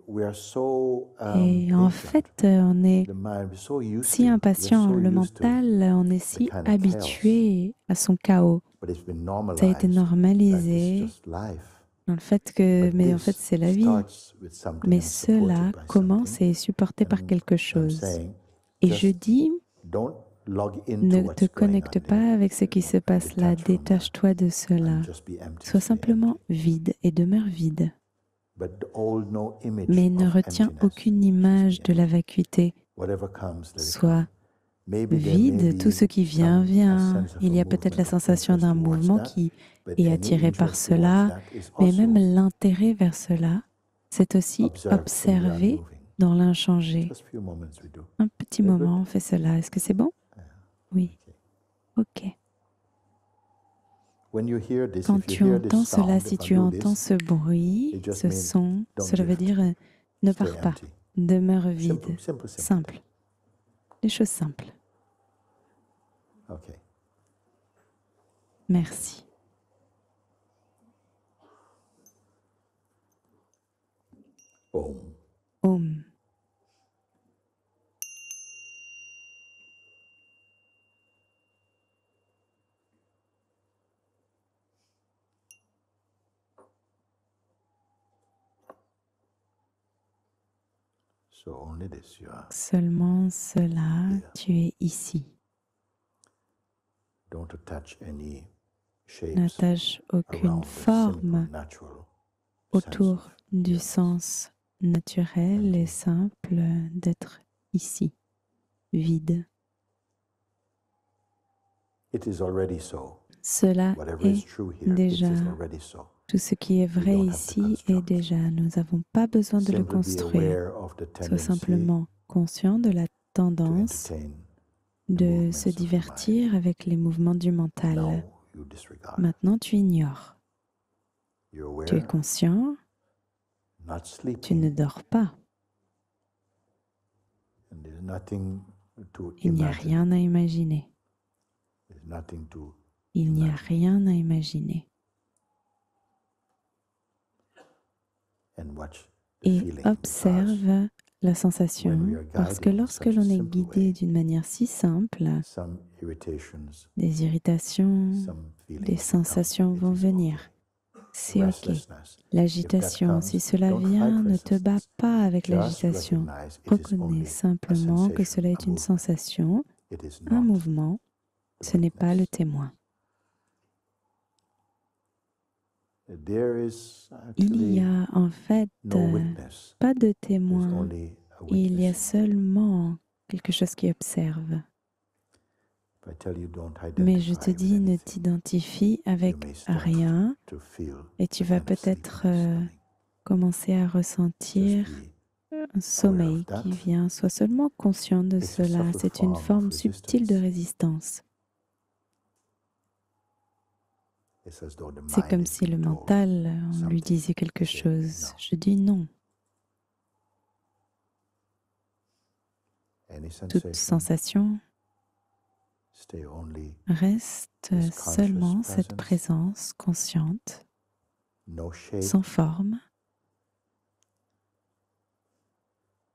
Et en fait, on est si impatient, le mental, on est si habitué à son chaos. Ça a été normalisé dans le fait que, mais en fait, c'est la vie. Mais cela commence et est supporté par quelque chose. Et je dis, ne te connecte pas avec ce qui se passe là, détache-toi de cela. Sois simplement vide et demeure vide. Mais ne retiens aucune image de la vacuité. Sois vide, tout ce qui vient, vient. Il y a peut-être la sensation d'un mouvement qui est attiré par cela, mais même l'intérêt vers cela, c'est aussi observer dans l'inchangé. Un petit moment, on fait cela. Est-ce que c'est bon? Oui. OK. Quand tu entends cela, si tu entends ce bruit, ce son, cela veut dire ne pars pas, demeure vide, simple. Des choses simples. Merci. Om. Seulement cela, tu es ici. N'attache aucune forme autour du sens naturel et simple d'être ici, vide. Cela est déjà. Tout ce qui est vrai ici est déjà. Nous n'avons pas besoin de le construire. Sois simplement conscient de la tendance de se divertir avec les mouvements du mental. Maintenant, tu ignores. Tu es conscient. Tu ne dors pas. Il n'y a rien à imaginer. Il n'y a rien à imaginer. Et observe la sensation, parce que lorsque l'on est guidé d'une manière si simple, des irritations, des sensations vont venir. C'est OK. L'agitation, si cela vient, ne te bats pas avec l'agitation. Reconnais simplement que cela est une sensation, un mouvement, ce n'est pas le témoin. Il y a en fait pas de témoin, il y a seulement quelque chose qui observe. Mais je te dis, ne t'identifie avec rien et tu vas peut-être commencer à ressentir un sommeil qui vient. Sois seulement conscient de cela, c'est une forme subtile de résistance. C'est comme si le mental, on lui disait quelque chose. Je dis non. Toute sensation reste seulement cette présence consciente, sans forme.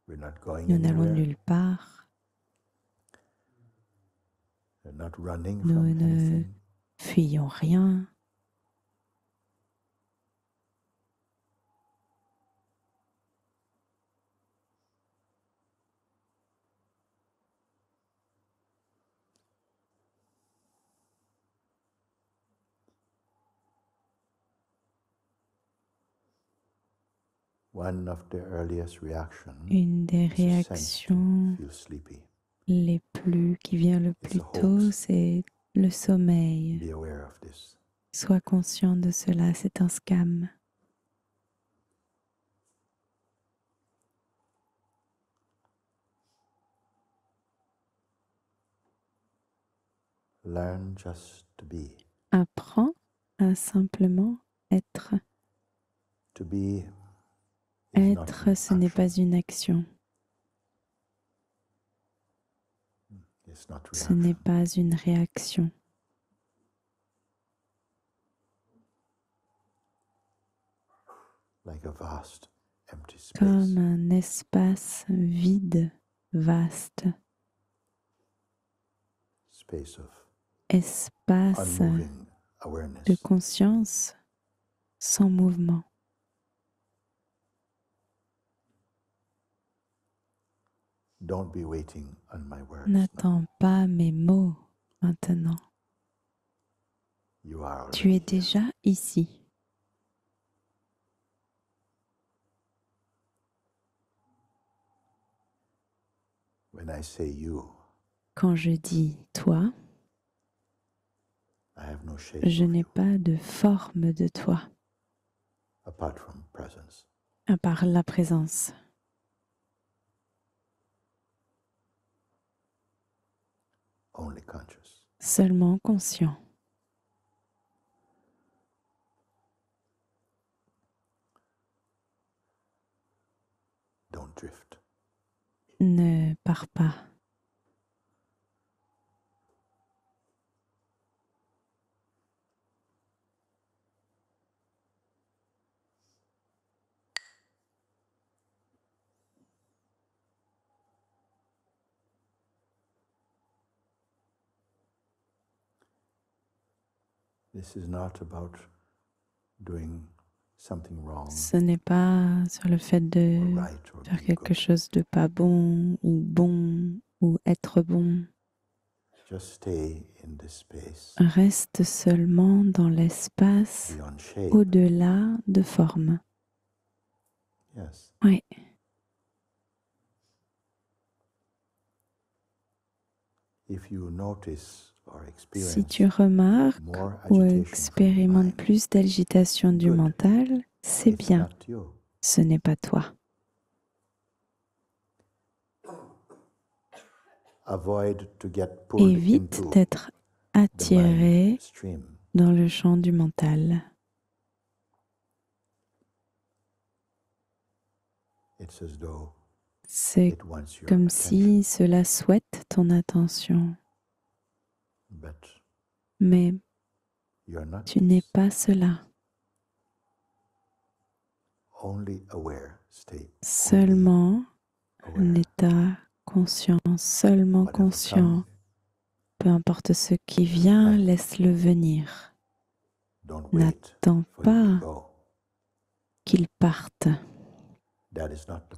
Nous n'allons nulle part. Nous ne fuyons rien. Une des réactions les plus qui vient le plus tôt, c'est le sommeil. Sois conscient de cela, c'est un scam. Apprends à simplement être. Être, ce n'est pas une action. Ce n'est pas une réaction. comme un espace vide, vaste, espace de conscience sans mouvement. N'attends pas mes mots maintenant. Tu es déjà ici. Quand je dis toi, je n'ai pas de forme de toi, à part la présence. Seulement conscient. Ne pars pas. Ce n'est pas sur le fait de faire quelque chose de pas bon ou être bon. Reste seulement dans l'espace au-delà de forme. Oui. Si tu remarques ou expérimentes plus d'agitation du mental, c'est bien. Ce n'est pas toi. Évite d'être attiré dans le champ du mental. C'est comme si cela souhaite ton attention. Mais tu n'es pas cela. Seulement un état conscient, seulement conscient. Peu importe ce qui vient, laisse-le venir. N'attends pas qu'il parte.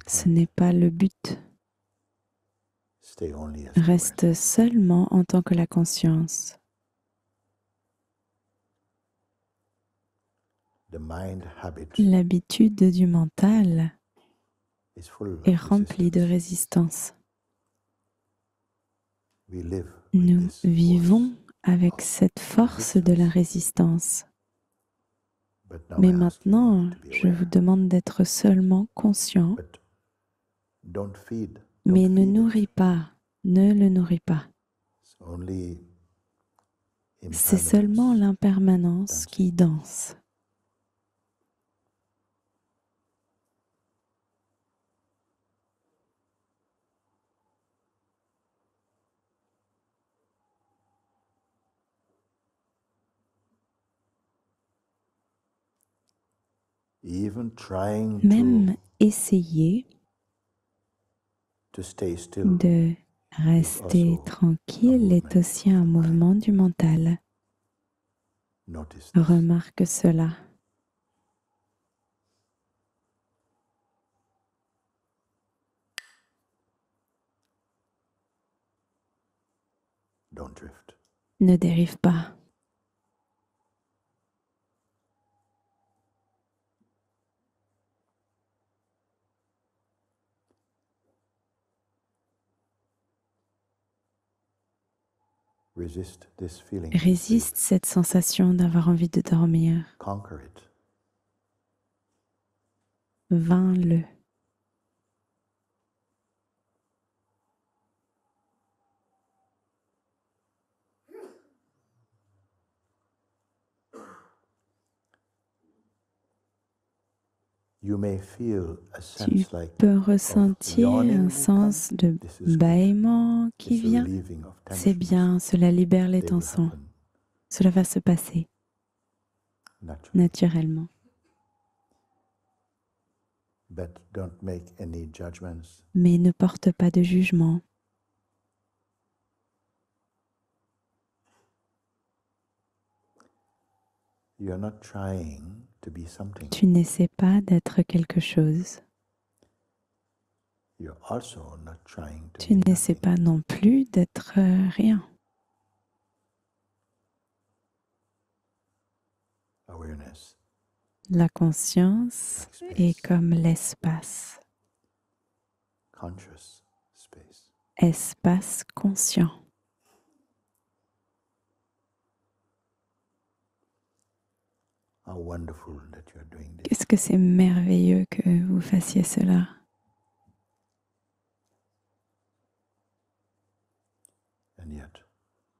Ce n'est pas le but. Reste seulement en tant que la conscience. L'habitude du mental est remplie de résistance. Nous vivons avec cette force de la résistance. Mais maintenant, je vous demande d'être seulement conscient, mais ne nourris pas, ne le nourris pas. C'est seulement l'impermanence qui danse. Même essayer de rester tranquille est aussi un mouvement du mental. Remarque cela. Ne dérive pas. Résiste cette sensation d'avoir envie de dormir. Vains-le. Tu peux ressentir un sens de bâillement qui vient. C'est bien, cela libère les tensions. Cela va se passer naturellement. mais ne porte pas de jugement. Tu n'essaies pas d'être quelque chose. Tu n'essaies pas non plus d'être rien. La conscience est comme l'espace. Espace conscient. Qu'est-ce que c'est merveilleux que vous fassiez cela.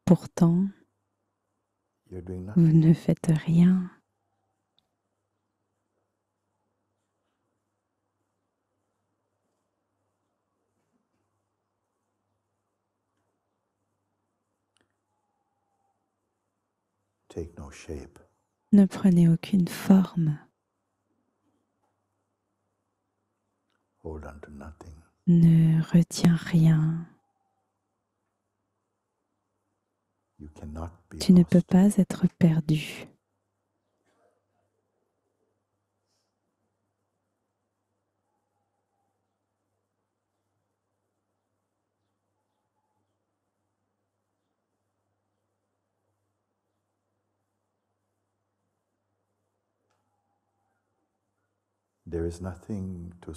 Pourtant, vous ne faites rien. Ne prenez aucune forme. Ne retiens rien. Tu ne peux pas être perdu.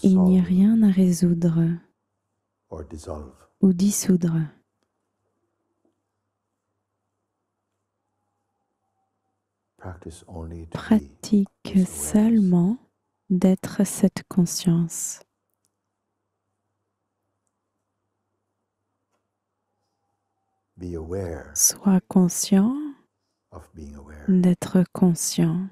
Il n'y a rien à résoudre ou dissoudre. Pratique seulement d'être cette conscience. Sois conscient d'être conscient.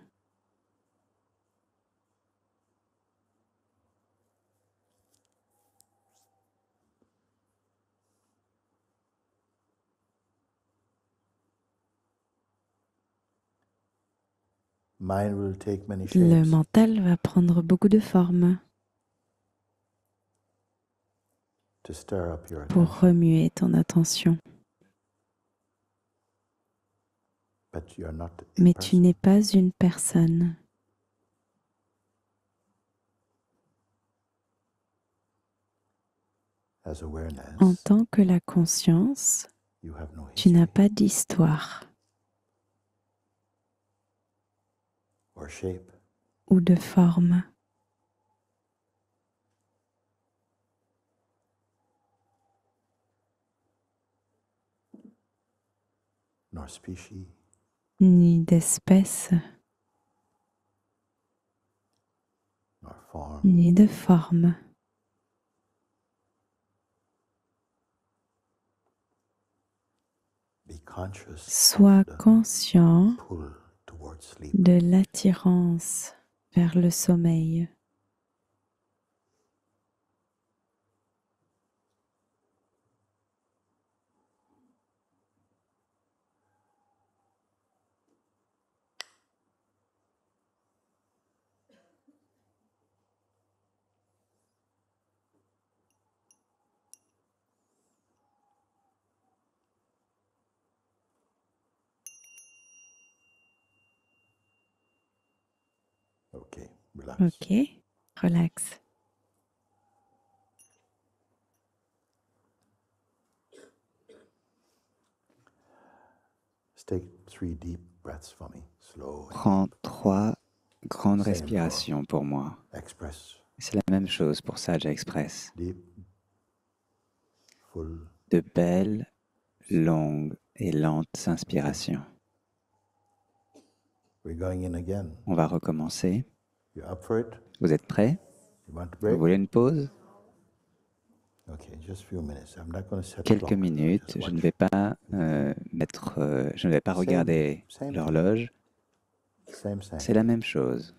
Le mental va prendre beaucoup de formes pour remuer ton attention. Mais tu n'es pas une personne. En tant que la conscience, tu n'as pas d'histoire ou de forme. Ni d'espèce, ni de forme. Sois conscient de l'attirance vers le sommeil. Ok, relax. Prends 3 grandes respirations pour moi. C'est la même chose pour Saja Express. De belles, longues et lentes inspirations. On va recommencer. Vous êtes prêts? Vous voulez une pause? Quelques minutes. Je ne vais pas je ne vais pas regarder l'horloge. C'est la même chose.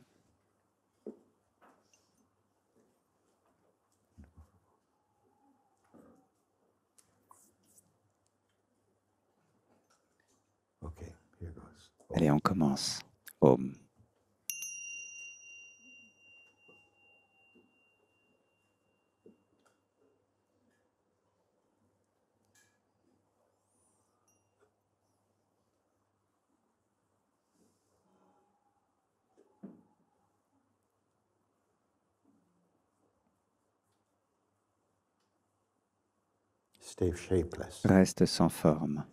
Allez, on commence. Om. Reste sans forme.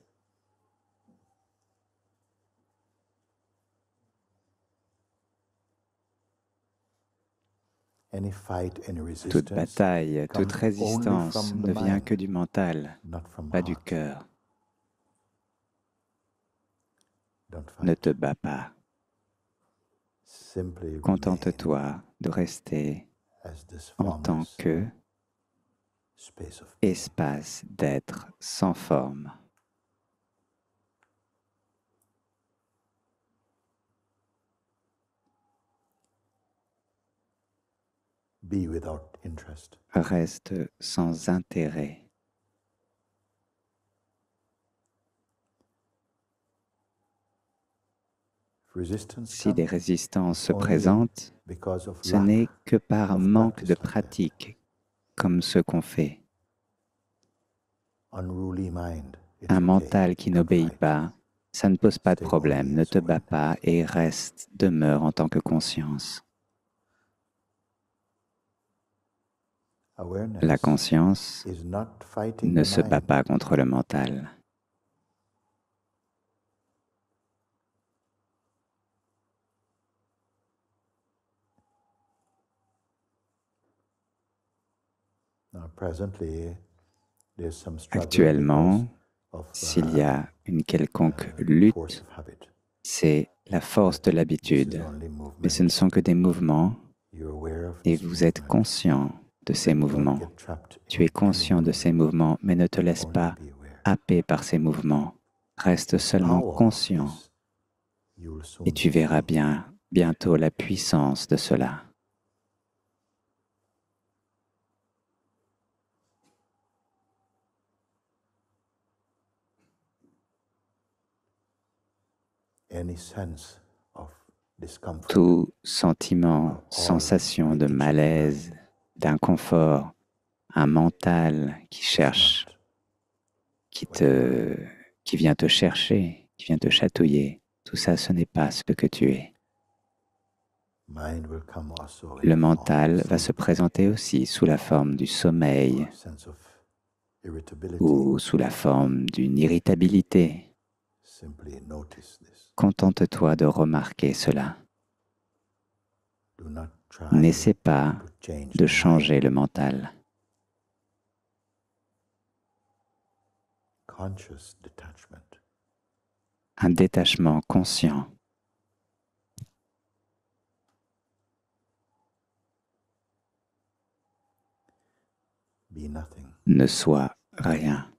Toute bataille, toute résistance ne vient que du mental, pas du cœur. Ne te bats pas. Contente-toi de rester en tant que espace d'être sans forme. Reste sans intérêt. Si des résistances se présentent, ce n'est que par manque de pratique, comme ce qu'on fait. Un mental qui n'obéit pas, ça ne pose pas de problème. Ne te bats pas et reste, demeure en tant que conscience. La conscience ne se bat pas contre le mental. Actuellement, s'il y a une quelconque lutte, c'est la force de l'habitude. Mais ce ne sont que des mouvements et vous êtes conscient de ces mouvements. Tu es conscient de ces mouvements, mais ne te laisse pas happer par ces mouvements. Reste seulement conscient et tu verras bien bientôt la puissance de cela. Tout sentiment, sensation de malaise, d'inconfort, un mental qui cherche, qui vient te chercher, qui vient te chatouiller, tout ça, ce n'est pas ce que tu es. Le mental va se présenter aussi sous la forme du sommeil ou sous la forme d'une irritabilité. Contente-toi de remarquer cela. N'essaie pas de changer le mental. Un détachement conscient. Ne sois rien.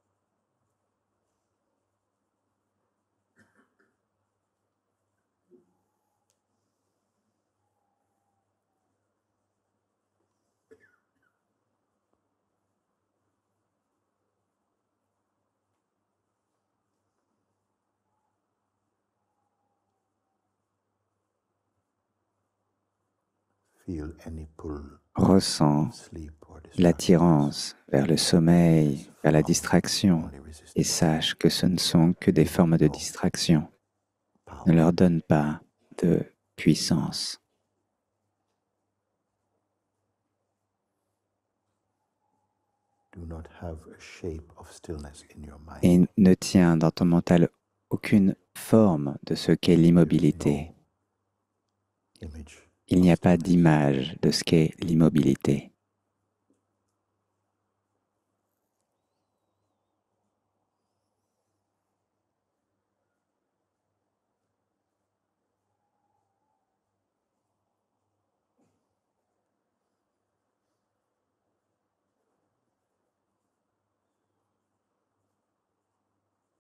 Ressens l'attirance vers le sommeil, vers la distraction, et sache que ce ne sont que des formes de distraction. Ne leur donne pas de puissance. Et ne tiens dans ton mental aucune forme de ce qu'est l'immobilité. Il n'y a pas d'image de ce qu'est l'immobilité.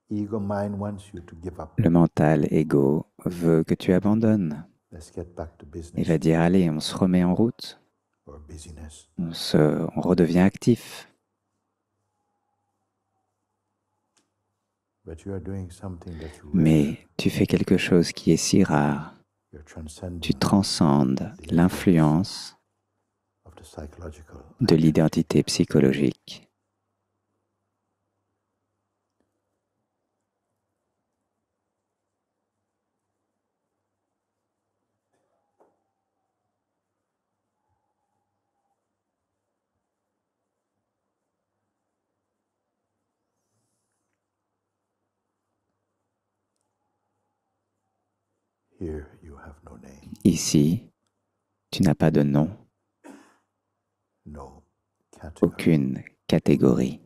Le mental égo veut que tu abandonnes. Il va dire, allez, on se remet en route, on redevient actif. Mais tu fais quelque chose qui est si rare. Tu transcendes l'influence de l'identité psychologique. Ici, tu n'as pas de nom, aucune catégorie.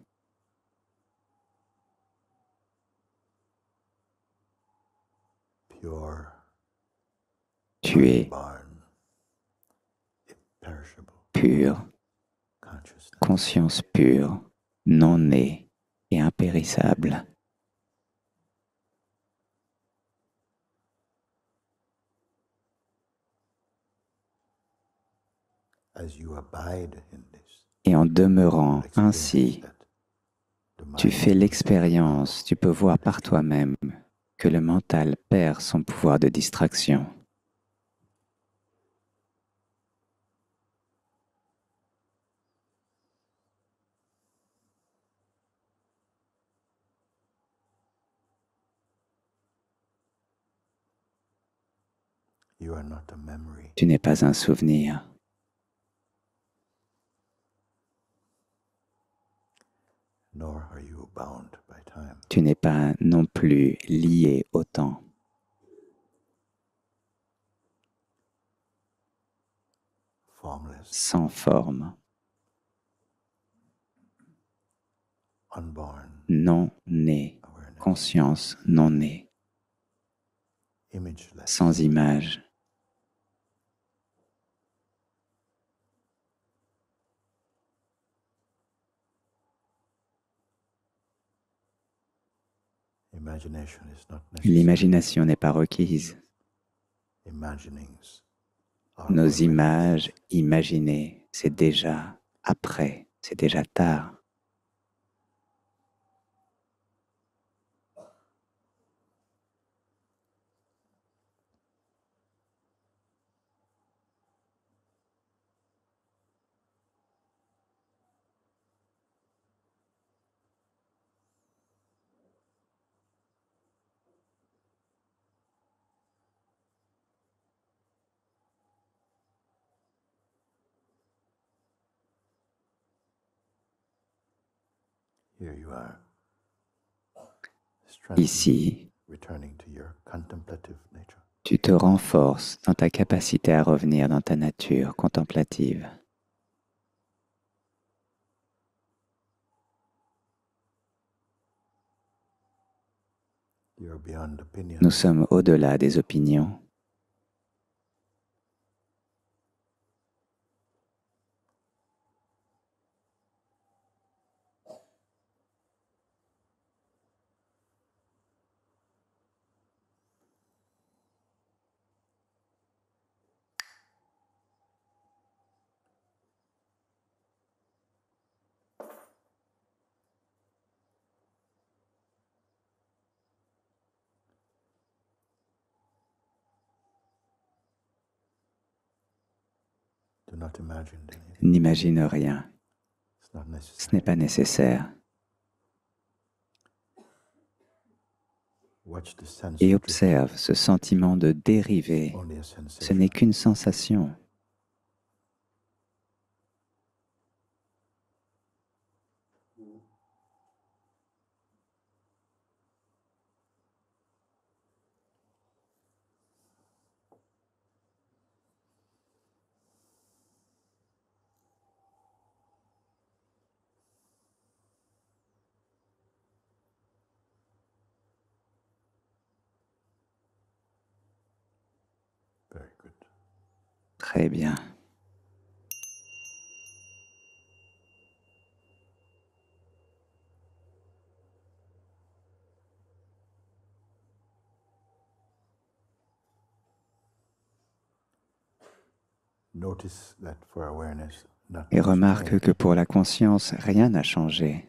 Tu es pure, conscience pure, non née et impérissable. Et en demeurant ainsi, tu fais l'expérience, tu peux voir par toi-même que le mental perd son pouvoir de distraction. Tu n'es pas un souvenir. Tu n'es pas non plus lié au temps. Sans forme. Non né. Conscience non née. Sans image. L'imagination n'est pas requise. Nos images imaginées, c'est déjà après, c'est déjà tard. Ici, tu te renforces dans ta capacité à revenir dans ta nature contemplative. Nous sommes au-delà des opinions. N'imagine rien. Ce n'est pas nécessaire. Et observe ce sentiment de dériver. Ce n'est qu'une sensation. Très bien. Et remarque que pour la conscience, rien n'a changé.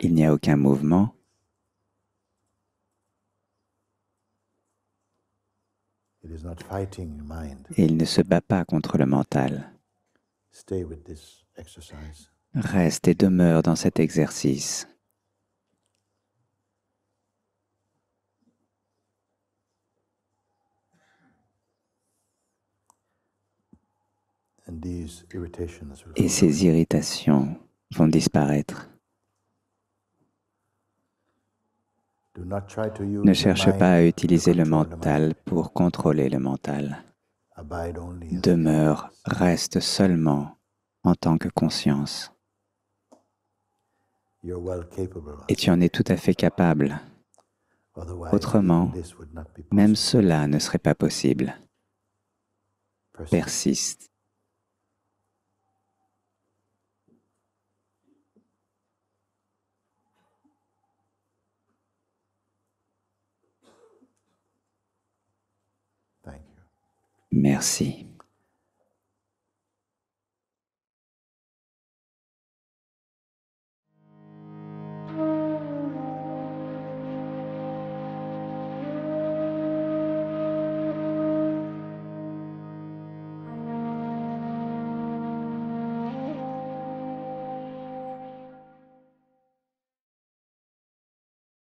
Il n'y a aucun mouvement. Et il ne se bat pas contre le mental. Reste et demeure dans cet exercice. Et ces irritations vont disparaître. Ne cherche pas à utiliser le mental pour contrôler le mental. Demeure, reste seulement en tant que conscience. Et tu en es tout à fait capable. Autrement, même cela ne serait pas possible. Persiste. Merci.